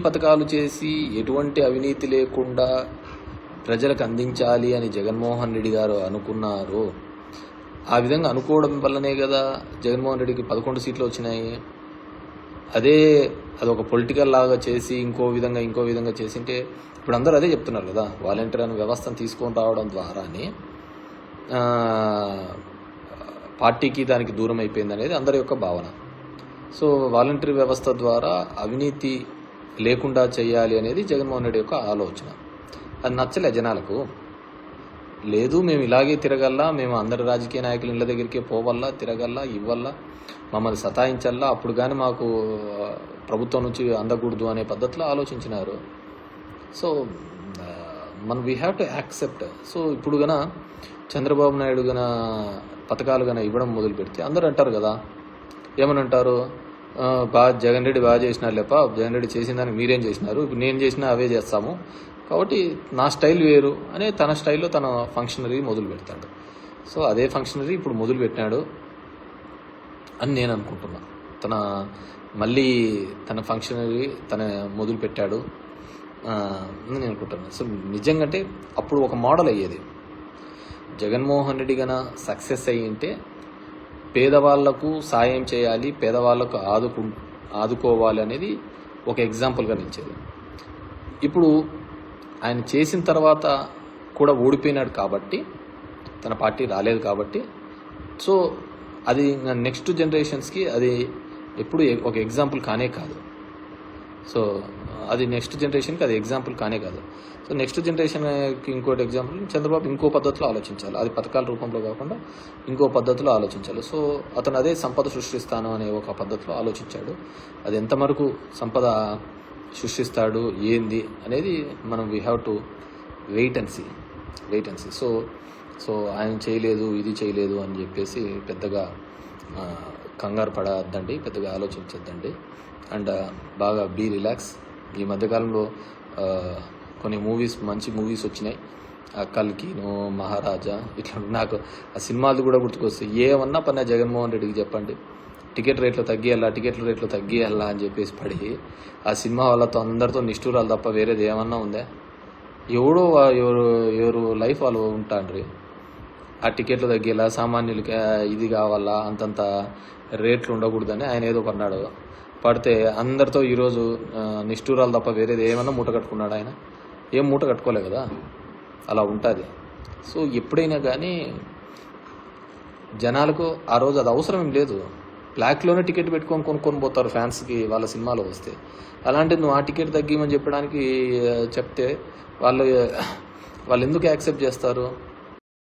పథకాలు చేసి ఎటువంటి అవినీతి లేకుండా ప్రజలకు అందించాలి అని జగన్మోహన్ రెడ్డి గారు అనుకున్నారు. ఆ విధంగా అనుకోవడం వల్లనే కదా జగన్మోహన్ రెడ్డికి 11 సీట్లు వచ్చినాయి. అదొక పొలిటికల్ లాగా చేసి ఇంకో విధంగా చేసింటే ఇప్పుడు అందరూ అదే చెప్తున్నారు కదా, వాలంటీర్ అనే వ్యవస్థను తీసుకొని రావడం ద్వారానే పార్టీకి దానికి దూరం అయిపోయింది అనేది అందరి యొక్క భావన. సో వాలంటీర్ వ్యవస్థ ద్వారా అవినీతి లేకుండా చేయాలి అనేది జగన్మోహన్ రెడ్డి యొక్క ఆలోచన. అది నచ్చలే జనాలకు. లేదు మేము ఇలాగే తిరగల్లా, మేము అందరి రాజకీయ నాయకులు ఇళ్ళ దగ్గరికే పోవల్లా, తిరగల్లా, ఇవ్వల్లా, మమ్మల్ని సతాయించల్లా, అప్పుడు కానీ మాకు ప్రభుత్వం నుంచి అందకూడదు అనే పద్ధతిలో ఆలోచించినారు. సో మనం we have to accept. So ఇప్పుడు గన చంద్రబాబు నాయుడు గన పథకాలు గన ఇవ్వడం మొదలు పెడితే అందరూ అంటారు కదా, ఏమని అంటారు, జగన్ రెడ్డి బాగా చేసినారు లేప, జగన్ రెడ్డి చేసిన దానికి మీరేం చేసినారు, ఇప్పుడు నేను చేసినా అవే చేస్తాము, కాబట్టి నా స్టైల్ వేరు అనే తన స్టైల్లో తన ఫంక్షనరీ మొదలు పెడతాడు. సో అదే ఫంక్షనరీ ఇప్పుడు మొదలు పెట్టినాడు అని నేను అనుకుంటున్నా. మళ్ళీ తన ఫంక్షనరీ తన మొదలు పెట్టాడు అని నేను అనుకుంటున్నాను. సో నిజంగా అంటే అప్పుడు ఒక మోడల్ అయ్యేది. జగన్మోహన్ రెడ్డి గన సక్సెస్ అయ్యింటే పేదవాళ్లకు సాయం చేయాలి, పేదవాళ్లకు ఆదుకోవాలి అనేది ఒక ఎగ్జాంపుల్గా నిలిచేది. ఇప్పుడు ఆయన చేసిన తర్వాత కూడా ఓడిపోయినాడు కాబట్టి, తన పార్టీ రాలేదు కాబట్టి, సో అది నెక్స్ట్ జనరేషన్స్కి అది ఎప్పుడు ఒక ఎగ్జాంపుల్ కానే కాదు. సో అది నెక్స్ట్ జనరేషన్కి అది ఎగ్జాంపుల్ కానే కాదు. సో నెక్స్ట్ జనరేషన్కి ఇంకోటి ఎగ్జాంపుల్, చంద్రబాబు ఇంకో పద్ధతిలో ఆలోచించాలి, అది పథకాల రూపంలో కాకుండా ఇంకో పద్ధతిలో ఆలోచించాలి. సో అతను అదే సంపద సృష్టిస్తాను అనే ఒక పద్ధతిలో ఆలోచించాడు. అది ఎంతవరకు సంపద సృష్టిస్తాడు ఏంది అనేది మనం we have to wait and see. So ఆయన చేయలేదు, ఇది చేయలేదు అని చెప్పేసి పెద్దగా కంగారు పడద్దండి, పెద్దగా ఆలోచించద్దండి. అండ్ బాగా బీ రిలాక్స్. ఈ మధ్యకాలంలో కొన్ని మంచి మూవీస్ వచ్చినాయి, కల్కిను, మహారాజా, ఇట్లా. నాకు ఆ సినిమాలు కూడా గుర్తుకొస్తాయి. ఏమన్నా పన్నా జగన్మోహన్ రెడ్డికి చెప్పండి, టికెట్ రేట్లు తగ్గియాలా అని చెప్పేసి పడి ఆ సినిమా వాళ్ళతో అందరితో నిష్ఠూరాలు తప్ప వేరేది ఏమన్నా ఉందా? ఎవరు లైఫ్ వాళ్ళు ఉంటాండ్రి. ఆ టికెట్లు తగ్గేలా, సామాన్యులకి ఇది కావాలా, అంతంత రేట్లు ఉండకూడదని ఆయన ఏదో కొన్నాడు. పడితే అందరితో ఈరోజు నిష్ఠూరాలు తప్ప వేరేది ఏమన్నా మూట కట్టుకున్నాడు ఆయన? ఏం మూట కట్టుకోలే కదా, అలా ఉంటుంది. సో ఎప్పుడైనా కానీ జనాలకు ఆ రోజు అది అవసరం ఏం లేదు. బ్లాక్లోనే టికెట్ పెట్టుకొని కొనుక్కొని పోతారు ఫ్యాన్స్కి వాళ్ళ సినిమాలో వస్తే. అలాంటిది నువ్వు ఆ టికెట్ తగ్గిమని చెప్పడానికి చెప్తే వాళ్ళు ఎందుకు యాక్సెప్ట్ చేస్తారు?